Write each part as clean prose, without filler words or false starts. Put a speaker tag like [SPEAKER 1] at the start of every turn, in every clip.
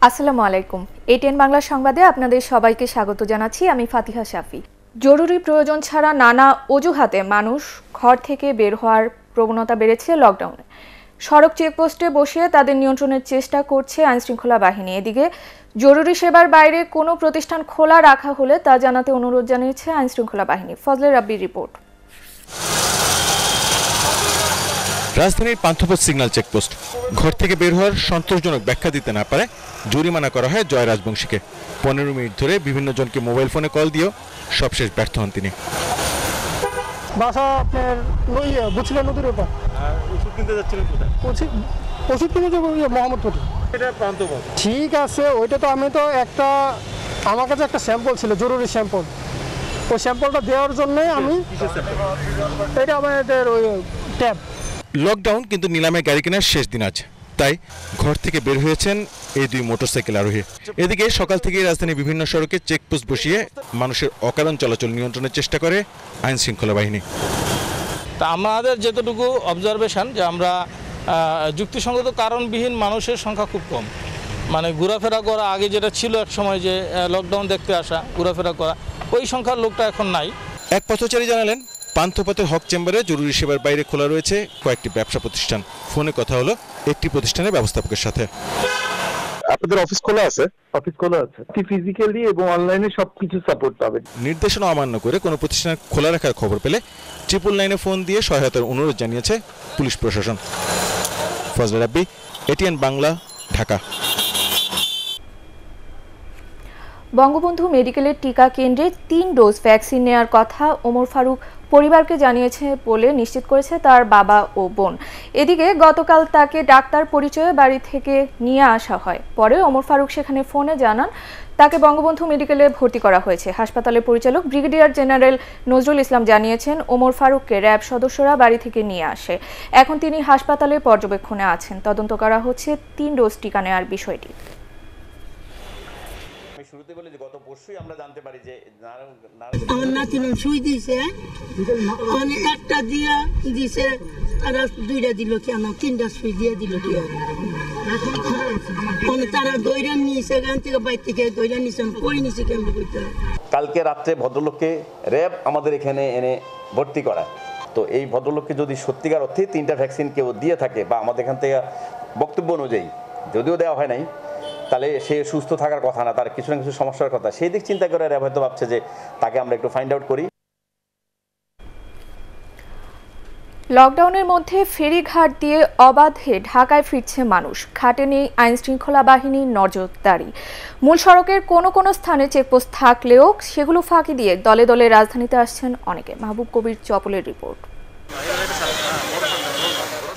[SPEAKER 1] আসসালামু আলাইকুম। এটিএন বাংলা সংবাদে আপনাদের সবাইকে স্বাগত জানাচ্ছি। আমি ফাতিহা শাফি। জরুরি প্রয়োজন ছাড়া নানা অজুহাতে মানুষ ঘর থেকে বের হওয়ার প্রবণতা বেড়েছে লকডাউনে। সড়ক চেকপোস্টে বসিয়ে তাদের নিয়ন্ত্রণের চেষ্টা করছে আইনশৃঙ্খলা বাহিনী। এদিকে জরুরি সেবার বাইরে কোনো প্রতিষ্ঠান খোলা রাখা হলে তা জানাতে অনুরোধ জানিয়েছে আইনশৃঙ্খলা বাহিনী। ফজলে রাব্বির রিপোর্ট।
[SPEAKER 2] রাজধানীর পান্থপথ সিগন্যাল চেকপোস্ট। ঘর থেকে বের হওয়ার সন্তোষজনক ব্যাখ্যা দিতে না পারে জরিমানা করা হয় জয় রাজবংশীকে। 15 মিনিট ধরে বিভিন্ন জনকে মোবাইল ফোনে কল দিয়েও সবশেষ ব্যর্থ হন তিনি।
[SPEAKER 3] বাসা আপনার বুঝছিলেন নদীর ওপর।
[SPEAKER 2] ওষুধ কিনতে যাচ্ছিলেন কোথায়?
[SPEAKER 3] ওষুধ কিনে যাবো মোহাম্মদপুরে।
[SPEAKER 2] এটা পান্থপথ।
[SPEAKER 3] ঠিক আছে, ওইটা তো আমি তো আমার কাছে একটা স্যাম্পল ছিল, জরুরি স্যাম্পল। ওই স্যাম্পলটা দেওয়ার জন্যই আমি এটা আমাদের ওই ট্যাব।
[SPEAKER 2] লকডাউন কিন্তু নিলামে গাড়ি কেনার শেষ দিন আজ, তাই ঘর থেকে বের হয়েছেন এই দুই মোটরসাইকেল আরোহী। এদিকে সকাল থেকেই রাজধানীর বিভিন্ন সড়কে চেকপোস্ট বসিয়ে মানুষের অকারণ চলাচল নিয়ন্ত্রণের চেষ্টা করে আইন শৃঙ্খলা বাহিনী।
[SPEAKER 4] তা আমাদের যতটুকু অবজারভেশন যে আমরা যুক্তিসঙ্গত কারণবিহীন মানুষের সংখ্যা খুব কম। মানে ঘোরাফেরা করা আগে যেটা ছিল এক সময় যে লকডাউন দেখতে আসা ঘোরাফেরা করা, ওই সংখ্যার লোকটা এখন নাই।
[SPEAKER 2] এক পথচারী জানালেন পান্থপথের হক চেম্বারে জরুরি সেবার বাইরে খোলা রয়েছে কয়েকটি ব্যবসা প্রতিষ্ঠান। ফোনে কথা হলো একটি প্রতিষ্ঠানের ব্যবস্থাপকের সাথে।
[SPEAKER 5] আপনাদের অফিস খোলা আছে? অফিস খোলা আছে, ফিজিক্যালি এবং অনলাইনে সবকিছু সাপোর্ট পাবেন।
[SPEAKER 2] নির্দেশনা অমান্য করে কোনো প্রতিষ্ঠান খোলা রাখার খবর পেলে 999 ফোন দিয়ে সহায়তার অনুরোধ জানিয়েছে পুলিশ প্রশাসন। ফজলে রাব্বি, এটিএন বাংলা, ঢাকা।
[SPEAKER 1] বঙ্গবন্ধু মেডিকেলের টিকা কেন্দ্রে 3 ডোজ ভ্যাকসিন নেওয়ার কথা ওমর ফারুক পরিবারকে জানিয়েছে বলে নিশ্চিত করেছে তার বাবা ও বোন। এদিকে গতকাল তাকে ডাক্তার পরিচয়ে বাড়ি থেকে নিয়ে আসা হয়। পরে ওমর ফারুক সেখানে ফোনে জানান তাকে বঙ্গবন্ধু মেডিকেলে ভর্তি করা হয়েছে। হাসপাতালের পরিচালক ব্রিগেডিয়ার জেনারেল নজরুল ইসলাম জানিয়েছেন ওমর ফারুককে র্যাব সদস্যরা বাড়ি থেকে নিয়ে আসে। এখন তিনি হাসপাতালে পর্যবেক্ষণে আছেন। তদন্ত করা হচ্ছে 3 ডোজ টিকা নেওয়ার বিষয়টি।
[SPEAKER 6] শুরুতে বলে যে গত পরশুই আমরা জানতে পারি যে
[SPEAKER 7] আমার নাতি সুই দিছে, অনেক একটা দিয়া দিছে, আর 2টা দিল কি আমার 3টা সুই দিয়ে দিল কি তারা দইরা নিয়েছে গান থেকে বাইর থেকে দইরা নিয়েছে, আমি কই নিছি কেমন করতে।
[SPEAKER 6] কালকে রাত্রে ভদ্রলোককে র্যাব আমাদের এখানে এনে ভর্তি করায়। তো এই ভদ্রলোককে যদি সত্যিকার অর্থে 3টা ভ্যাকসিন কেউ দিয়ে থাকে বা আমাদের এখান থেকে বক্তব্য অনুযায়ী যদিও দেওয়া হয় নাই, তাহলে সে সুস্থ থাকার কথা না, তার কিছু না কিছু সমস্যার কথা। সেই দিক চিন্তা করে র্যাব হয়তো ভাবছে যে তাকে আমরা একটু ফাইন্ড আউট করি।
[SPEAKER 1] লকডাউনের মধ্যে ফেরিঘাট দিয়ে অবাধে ঢাকায় ফিরছে মানুষ। ঘাটে নেই আইনশৃঙ্খলা বাহিনীর নজরদারি। মূল সড়কের কোনো কোনো স্থানে চেকপোস্ট থাকলেও সেগুলো ফাঁকি দিয়ে দলে দলে রাজধানীতে আসছেন অনেকে। মাহবুব কবির চপলের রিপোর্ট।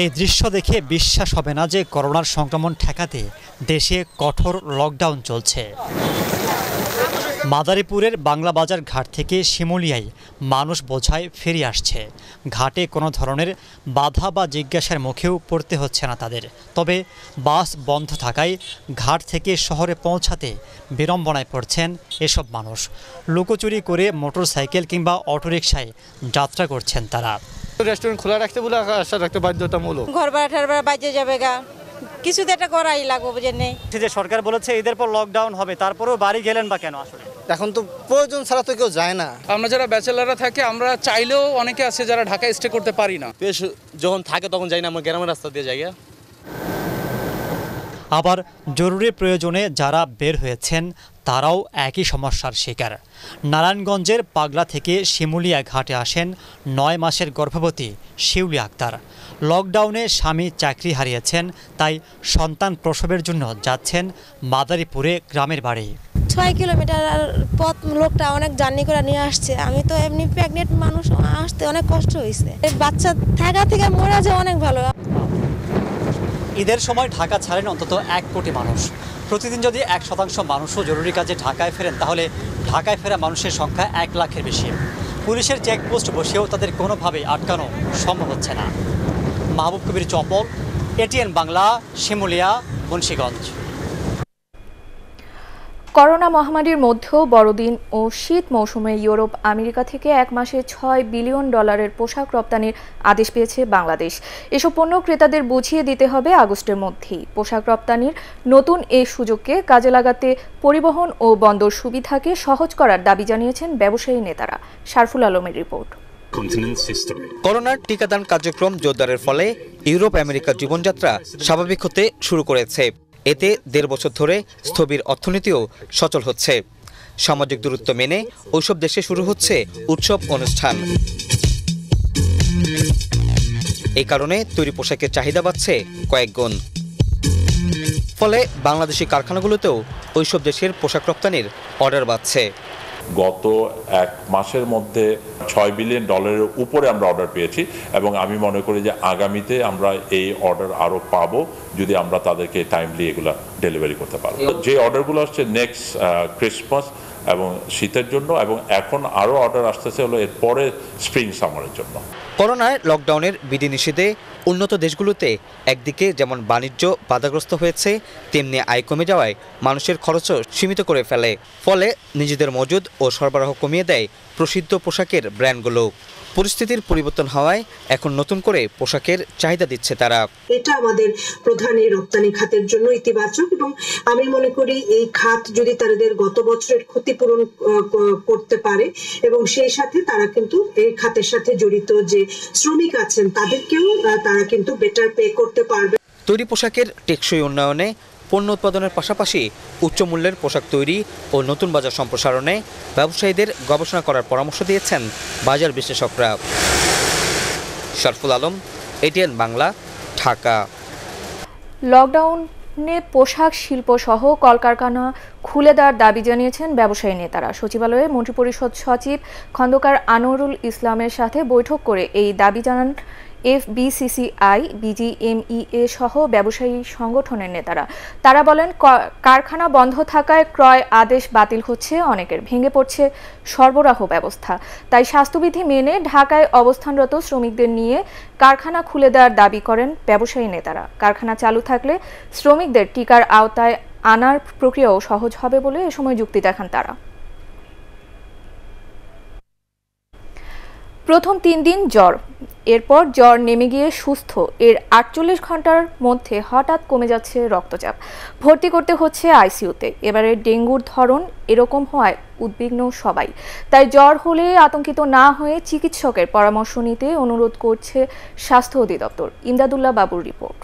[SPEAKER 8] এই দৃশ্য দেখে বিশ্বাস হবে না যে করোনার সংক্রমণ ঠেকাতে দেশে কঠোর লকডাউন চলছে। মাদারীপুরের বাংলাবাজার ঘাট থেকে শিমুলিয়ায় মানুষ বোঝায় ফেরি আসছে। ঘাটে কোনো ধরনের বাধা বা জিজ্ঞাসার মুখেও পড়তে হচ্ছে না তাদের। তবে বাস বন্ধ থাকায় ঘাট থেকে শহরে পৌঁছাতে বিড়ম্বনায় পড়ছেন এসব মানুষ। লুকোচুরি করে মোটরসাইকেল কিংবা অটোরিকশায় যাত্রা করছেন তারা।
[SPEAKER 4] রেস্টুরেন্ট খোলা রাখতে বলে আশা রাখতে বাধ্যতামূলক।
[SPEAKER 9] ঘর ভাড়া বাজে যাবে গা, কিছু তো একটা করাই লাগবে, বুঝেন নেই
[SPEAKER 8] যে সরকার বলেছে ঈদের পর লকডাউন হবে, তারপরেও বাড়ি গেলেন বা কেন? আসলে
[SPEAKER 10] এখন তো প্রয়োজন ছাড়া তো কেউ যায় না।
[SPEAKER 4] আমরা যারা ব্যাচেলাররা থাকে আমরা চাইলেও অনেকে আছে যারা ঢাকায় স্টে করতে পারি না।
[SPEAKER 10] বেশ যখন থাকে তখন যাই না, আমার গ্রামের রাস্তা দিয়ে যাই।
[SPEAKER 8] আবার জরুরি প্রয়োজনে যারা বের হয়েছেন তারাও একই সমস্যার শিকার। নারায়ণগঞ্জের পাগলা থেকে শিমুলিয়া ঘাটে আসেন 9 মাসের গর্ভবতী শিউলি আক্তার। লকডাউনে স্বামী চাকরি হারিয়েছেন, তাই সন্তান প্রসবের জন্য যাচ্ছেন মাদারীপুরে গ্রামের বাড়ি।
[SPEAKER 9] 6 কিলোমিটার পথ লোকটা অনেক জার্নি করে নিয়ে আসছে। আমি তো এমনি প্রেগনেন্ট মানুষ, আসতে অনেক কষ্ট হয়েছে। বাচ্চা থাকা থেকে মরে যায় অনেক ভালো।
[SPEAKER 8] ঈদের সময় ঢাকা ছাড়েন অন্তত 1 কোটি মানুষ। প্রতিদিন যদি 1% মানুষও জরুরি কাজে ঢাকায় ফেরেন তাহলে ঢাকায় ফেরা মানুষের সংখ্যা 1 লাখের বেশি। পুলিশের চেকপোস্ট বসেও তাদের কোনোভাবেই আটকানো সম্ভব হচ্ছে না। মাহবুব কবির চপল, এটিএন বাংলা, শিমুলিয়া, মুন্সিগঞ্জ।
[SPEAKER 1] করোনা মহামারীর মধ্যেও বড়দিন ও শীত মৌসুমে ইউরোপ আমেরিকা থেকে এক মাসে $6 বিলিয়ন পোশাক রপ্তানির আদেশ পেয়েছে বাংলাদেশ। এসব পণ্য ক্রেতাদের বুঝিয়ে দিতে হবে আগস্টের মধ্যেই। পোশাক রপ্তানির নতুন এই সুযোগকে কাজে লাগাতে পরিবহন ও বন্দর সুবিধাকে সহজ করার দাবি জানিয়েছেন ব্যবসায়ী নেতারা। শারফুল আলমের রিপোর্ট।
[SPEAKER 11] করোনার টিকাদান কার্যক্রম জোরদারের ফলে ইউরোপ আমেরিকার জীবনযাত্রা স্বাভাবিক হতে শুরু করেছে। এতে 1.5 বছর ধরে স্থবির অর্থনীতিও সচল হচ্ছে। সামাজিক দূরত্ব মেনে ওইসব দেশে শুরু হচ্ছে উৎসব অনুষ্ঠান। এই কারণে তৈরি পোশাকের চাহিদা বাড়ছে কয়েক গুণ। ফলে বাংলাদেশি কারখানাগুলোতেও ওইসব দেশের পোশাক রপ্তানির অর্ডার বাড়ছে।
[SPEAKER 12] গত এক মাসের মধ্যে $6 বিলিয়ন উপরে আমরা অর্ডার পেয়েছি এবং আমি মনে করি যে আগামীতে আমরা এই অর্ডার আরও পাবো যদি আমরা তাদেরকে টাইমলি এগুলো ডেলিভারি করতে পারবো। যে অর্ডারগুলো আসছে নেক্সট ক্রিসমাস এবং শীতের জন্য, এবং এখন আরও অর্ডার আসতেছে হলো এরপরে স্প্রিং সামারের জন্য।
[SPEAKER 11] করোনায় লকডাউনের বিধিনিষেধে উন্নত দেশগুলোতে একদিকে যেমন বাণিজ্য বাধাগ্রস্ত হয়েছে, তেমনি আয় কমে যাওয়ায় মানুষের খরচও সীমিত করে ফেলে। ফলে নিজেদের মজুদ ও সরবরাহ কমিয়ে দেয় প্রসিদ্ধ পোশাকের ব্র্যান্ডগুলো। পরিস্থিতির পরিবর্তন হওয়ায় এখন নতুন করে পোশাকের চাহিদা দিচ্ছে তারা।
[SPEAKER 13] এটা আমাদের প্রধান এই রপ্তানি খাতের জন্য ইতিবাচক, এবং আমি মনে করি এই খাত যদি তাদের গত বছরের ক্ষতিপূরণ করতে পারে এবং সেই সাথে তারা কিন্তু এই খাতের সাথে জড়িত যে শ্রমিক আছেন তাদেরকেও তারা কিন্তু বেটার পে করতে পারবে।
[SPEAKER 11] তৈরি পোশাকের টেকসই উন্নয়নে, পণ্য উৎপাদনের পাশাপাশি উচ্চ মূল্যের পোশাক তৈরি ও নতুন বাজার সম্প্রসারণে ব্যবসায়ীদের গবেষণা করার পরামর্শ দিয়েছেন বাজার বিশ্লেষকরা। শারফুল আলম, এটিএন বাংলা, ঢাকা।
[SPEAKER 1] লকডাউনে পোশাক শিল্প সহ কলকারখানা খুলে দেওয়ার দাবি জানিয়েছেন ব্যবসায়ী নেতারা। সচিবালয়ে মন্ত্রিপরিষদ সচিব খন্দকার আনোয়ারুল ইসলামের সাথে বৈঠক করে এই দাবি জানান FBCCI, BGMEA সহ ব্যবসায়ী সংগঠনের নেতারা। তারা বলেন, কারখানা বন্ধ থাকায় ক্রয় আদেশ বাতিল হচ্ছে, অনেকের ভেঙে পড়ছে সরবরাহ ব্যবস্থা। তাই স্বাস্থ্যবিধি মেনে ঢাকায় অবস্থানরত শ্রমিকদের নিয়ে কারখানা খুলে দেওয়ার দাবি করেন ব্যবসায়ী নেতারা। কারখানা চালু থাকলে শ্রমিকদের টিকার আওতায় আনার প্রক্রিয়াও সহজ হবে বলে এ সময় যুক্তি দেখান তারা। প্রথম 3 দিন জ্বর, এরপর জ্বর নেমে গিয়ে সুস্থ। এর 48 ঘন্টার মধ্যে হঠাৎ কমে যাচ্ছে রক্তচাপ, ভর্তি করতে হচ্ছে আইসিইউতে। এবারে ডেঙ্গুর ধরন এরকম হওয়ায় উদ্বিগ্ন সবাই। তাই জ্বর হলে আতঙ্কিত না হয়ে চিকিৎসকের পরামর্শ নিতে অনুরোধ করছে স্বাস্থ্য অধিদপ্তর। ইমদাদুল্লাহ বাবুর রিপোর্ট।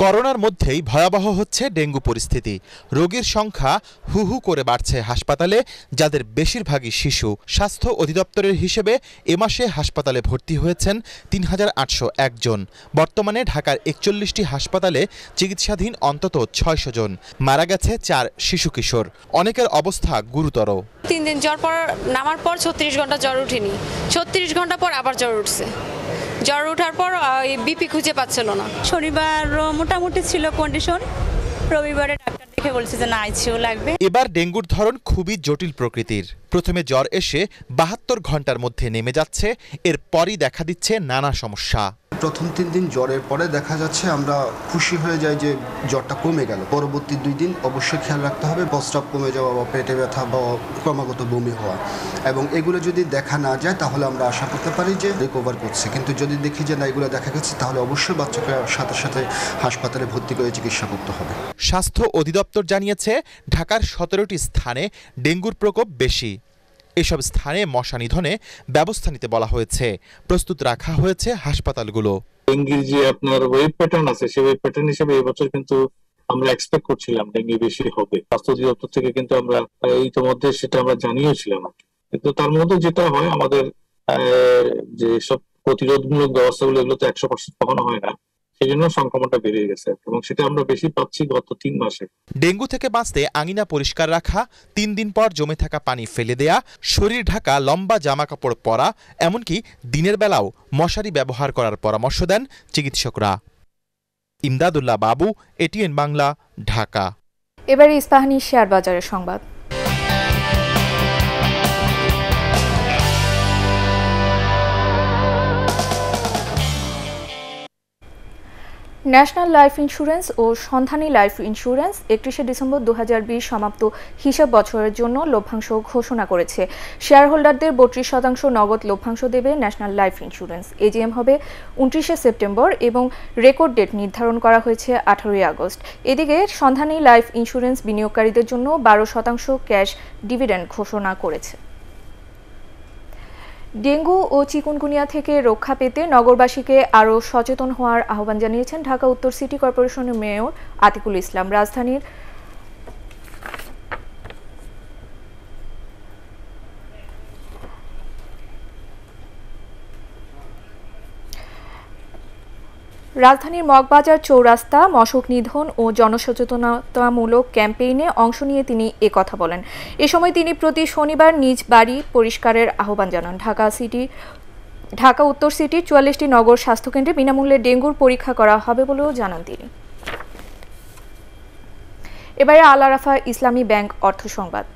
[SPEAKER 2] করোনার মধ্যেই ভয়াবহ হচ্ছে ডেঙ্গু পরিস্থিতি। রোগীর সংখ্যা হু হু করে বাড়ছে হাসপাতালে, যাদের বেশিরভাগই শিশু। স্বাস্থ্য অধিদপ্তরের হিসেবে এ মাসে হাসপাতালে ভর্তি হয়েছেন 3801 জন। বর্তমানে ঢাকার 41টি হাসপাতালে চিকিৎসাধীন অন্তত 600 জন। মারা গেছে 4 শিশু কিশোর। অনেকের অবস্থা গুরুতর।
[SPEAKER 14] 3 দিন জ্বর নামার পর 36 ঘন্টা জ্বর উঠেনি, 36 ঘন্টা পর আবার জ্বর উঠছে। জ্বর ওঠার পর বিপি খুঁজে পাচ্ছিল না।
[SPEAKER 15] শনিবার মোটামুটি ছিল কন্ডিশন, রবিবারে ডাক্তার দেখে বলছে যে না আইসিইউ লাগবে।
[SPEAKER 2] এবার ডেঙ্গুর ধরন খুবই জটিল প্রকৃতির। প্রথমে জ্বর এসে 72 ঘন্টার মধ্যে নেমে যাচ্ছে, এরপরই দেখা দিচ্ছে নানা সমস্যা।
[SPEAKER 16] প্রথম 3 দিন জ্বরের পরে দেখা যাচ্ছে আমরা খুশি হয়ে যাই যে জ্বরটা কমে গেল। পরবর্তী 2 দিন অবশ্যই খেয়াল রাখতে হবে প্রস্রাব কমে যাওয়া বা পেটে ব্যথা বা ক্রমাগত বমি হওয়া, এবং এগুলো যদি দেখা না যায় তাহলে আমরা আশা করতে পারি যে রিকভার করছে। কিন্তু যদি দেখি যে না এগুলো দেখা গেছে তাহলে অবশ্যই বাচ্চাকে সাথে সাথে হাসপাতালে ভর্তি করে চিকিৎসা করতে হবে।
[SPEAKER 2] স্বাস্থ্য অধিদপ্তর জানিয়েছে ঢাকার 17টি স্থানে ডেঙ্গুর প্রকোপ বেশি। এসব স্থানে মশা নিধনে ব্যবস্থা নিতে বলা হয়েছে। প্রস্তুত রাখা হয়েছে হাসপাতালগুলো।
[SPEAKER 17] ডেঙ্গির যে আপনার ওয়েভ প্যাটার্ন আছে, সেই ওয়েভ প্যাটার্ন হিসেবে এবছর কিন্তু আমরা এক্সপেক্ট করছিলাম ডেঙ্গি বেশি হবে। স্বাস্থ্য অধিদপ্তর থেকে কিন্তু আমরা ইতিমধ্যে সেটা আমরা জানিয়েছিলাম। কিন্তু তার মধ্যে যেটা হয়, আমাদের যে সব প্রতিরোধমূলক ব্যবস্থাগুলো এগুলো তো 100% কখনো হয় না, সেই জন্য সংক্রমণটা বেড়ে গেছে এবং সেটা আমরা বেশি পাচ্ছি গত 3 মাসে।
[SPEAKER 2] ডেঙ্গু থেকে বাঁচতে আঙিনা পরিষ্কার রাখা, 3 দিন পর জমে থাকা পানি ফেলে দেয়া, শরীর ঢাকা লম্বা জামা কাপড় পরা, এমনকি দিনের বেলাও মশারি ব্যবহার করার পরামর্শ দেন চিকিৎসকরা। ইমদাদুল্লাহ বাবু, এটিএন বাংলা, ঢাকা।
[SPEAKER 1] এবারে ইস্পাহানি শেয়ার বাজারের সংবাদ। ন্যাশনাল লাইফ ইন্স্যুরেন্স ও সন্ধানী লাইফ ইন্স্যুরেন্স 31শে ডিসেম্বর 2020 সমাপ্ত হিসাব বছরের জন্য লভ্যাংশ ঘোষণা করেছে। শেয়ার হোল্ডারদের 32% নগদ লভ্যাংশ দেবে ন্যাশনাল লাইফ ইন্স্যুরেন্স। এজিএম হবে 29শে সেপ্টেম্বর এবং রেকর্ড ডেট নির্ধারণ করা হয়েছে 18ই আগস্ট। এদিকে সন্ধানী লাইফ ইন্স্যুরেন্স বিনিয়োগকারীদের জন্য 12% ক্যাশ ডিভিডেন্ড ঘোষণা করেছে। ডেঙ্গু ও চিকুনগুনিয়া থেকে রক্ষা পেতে নগরবাসীকে আরও সচেতন হওয়ার আহ্বান জানিয়েছেন ঢাকা উত্তর সিটি কর্পোরেশনের মেয়র আতিকুল ইসলাম। রাজধানীর মগবাজার চৌরাস্তা মশক নিধন ও জনসচেতনতামূলক ক্যাম্পেইনে অংশ নিয়ে তিনি একথা বলেন। এ সময় তিনি প্রতি শনিবার নিজ বাড়ি পরিষ্কারের আহ্বান জানান। ঢাকা উত্তর সিটির 44টি নগর স্বাস্থ্যকেন্দ্রে বিনামূল্যে ডেঙ্গুর পরীক্ষা করা হবে বলেও জানান তিনি। এবারে আল আরাফা ইসলামী ব্যাংক অর্থ সংবাদ।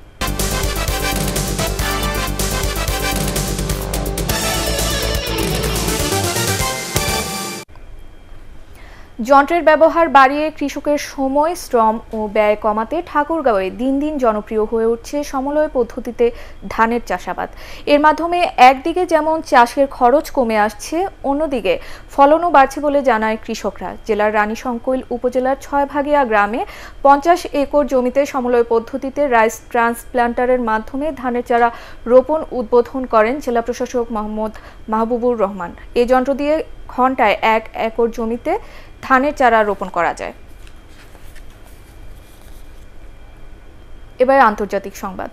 [SPEAKER 1] যন্ত্রের ব্যবহার বাড়িয়ে কৃষকের সময়, শ্রম ও ব্যয় কমাতে ঠাকুরগাঁওয়ে দিন দিন জনপ্রিয় হয়ে উঠছে সমলয় পদ্ধতিতে ধানের চাষাবাদ। এর মাধ্যমে একদিকে যেমন চাষের খরচ কমে আসছে, অন্যদিকে ফলনও বাড়ছে বলে জানায় কৃষকরা। জেলার রানীশংকৈল উপজেলার 6ভাগিয়া গ্রামে 50 একর জমিতে সমলয় পদ্ধতিতে রাইস ট্রান্সপ্লান্টারের মাধ্যমে ধানের চারা রোপণ উদ্বোধন করেন জেলা প্রশাসক মোহাম্মদ মাহবুবুর রহমান। এই যন্ত্র দিয়ে ঘন্টায় 1 একর জমিতে ধানের চারা রোপণ করা যায়। এবার আন্তর্জাতিক সংবাদ।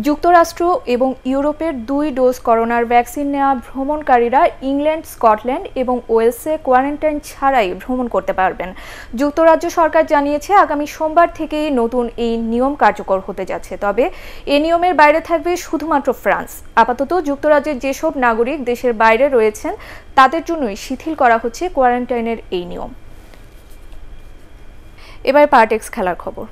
[SPEAKER 1] যুক্তরাষ্ট্র এবং ইউরোপের 2 ডোজ করোনার ভ্যাকসিন নেওয়া ভ্রমণকারীরা ইংল্যান্ড, স্কটল্যান্ড এবং ওয়েলসে কোয়ারেন্টাইন ছাড়াই ভ্রমণ করতে পারবেন। যুক্তরাজ্য সরকার জানিয়েছে আগামী সোমবার থেকেই নতুন এই নিয়ম কার্যকর হতে যাচ্ছে। তবে এই নিয়মের বাইরে থাকবে শুধুমাত্র ফ্রান্স। আপাতত যুক্তরাজ্যের যেসব নাগরিক দেশের বাইরে রয়েছেন তাদের জন্যই শিথিল করা হচ্ছে কোয়ারেন্টাইনের এই নিয়ম। এবার পার্টেক্স খেলার খবর।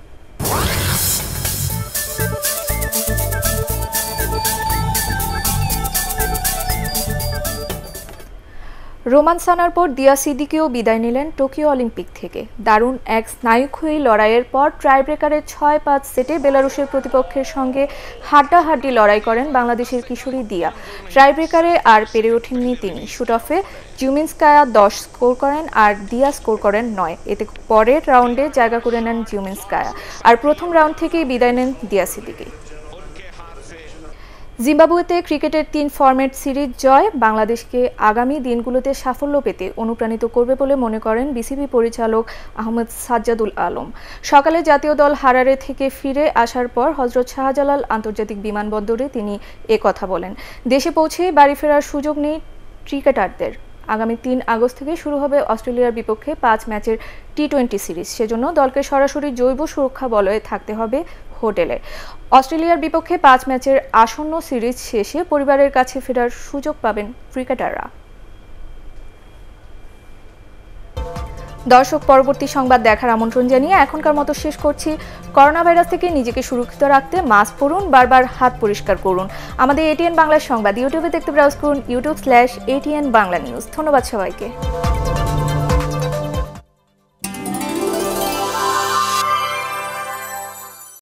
[SPEAKER 1] রোমান্সানার পর দিয়া সিদ্দিকীও বিদায় নিলেন টোকিও অলিম্পিক থেকে। দারুণ এক স্নায়ুক্ষয়ী লড়াইয়ের পর টাইব্রেকারের 6-5 সেটে বেলারুশের প্রতিপক্ষের সঙ্গে হাড্ডাহাড্ডি লড়াই করেন বাংলাদেশের কিশোরী দিয়া। টাইব্রেকারে আর পেরে ওঠেননি তিনি। শুট অফে জিউমিন্সকায়া 10 স্কোর করেন আর দিয়া স্কোর করেন 9। এতে পরের রাউন্ডে জায়গা করে নেন জিউমিন্সকায়া, আর প্রথম রাউন্ড থেকেই বিদায় নেন দিয়া সিদ্দিকী। জিম্বাবুয়েতে ক্রিকেটের 3 ফরম্যাট সিরিজ জয় বাংলাদেশকে আগামী দিনগুলোতে সাফল্য পেতে অনুপ্রাণিত করবে বলে মনে করেন বিসিবি পরিচালক আহমেদ সাজ্জাদুল আলম। সকালে জাতীয় দল হারারে থেকে ফিরে আসার পর হযরত শাহজালাল আন্তর্জাতিক বিমানবন্দরে তিনি একথা বলেন। দেশে পৌঁছে বাড়ি ফেরার সুযোগ নেই ক্রিকেটারদের। আগামী 3 আগস্ট থেকে শুরু হবে অস্ট্রেলিয়ার বিপক্ষে 5 ম্যাচের টি20 সিরিজ। সেজন্য দলকে সরাসরি জৈব সুরক্ষা বলয়ে থাকতে হবে হোটেলে। অস্ট্রেলিয়ার বিপক্ষে 5 ম্যাচের আসন্ন সিরিজ শেষে পরিবারের কাছে ফেরার সুযোগ পাবেন ক্রিকেটাররা। দর্শক, পরবর্তী সংবাদ দেখার আমন্ত্রণ জানিয়ে এখনকার মতো শেষ করছি। করোনা ভাইরাস থেকে নিজেকে সুরক্ষিত রাখতে মাস্ক পরুন, বারবার হাত পরিষ্কার করুন। আমাদের এটিএন বাংলা সংবাদ ইউটিউবে দেখতে ব্রাউজ করুন youtube/ATN বাংলা নিউজ। ধন্যবাদ সবাইকে।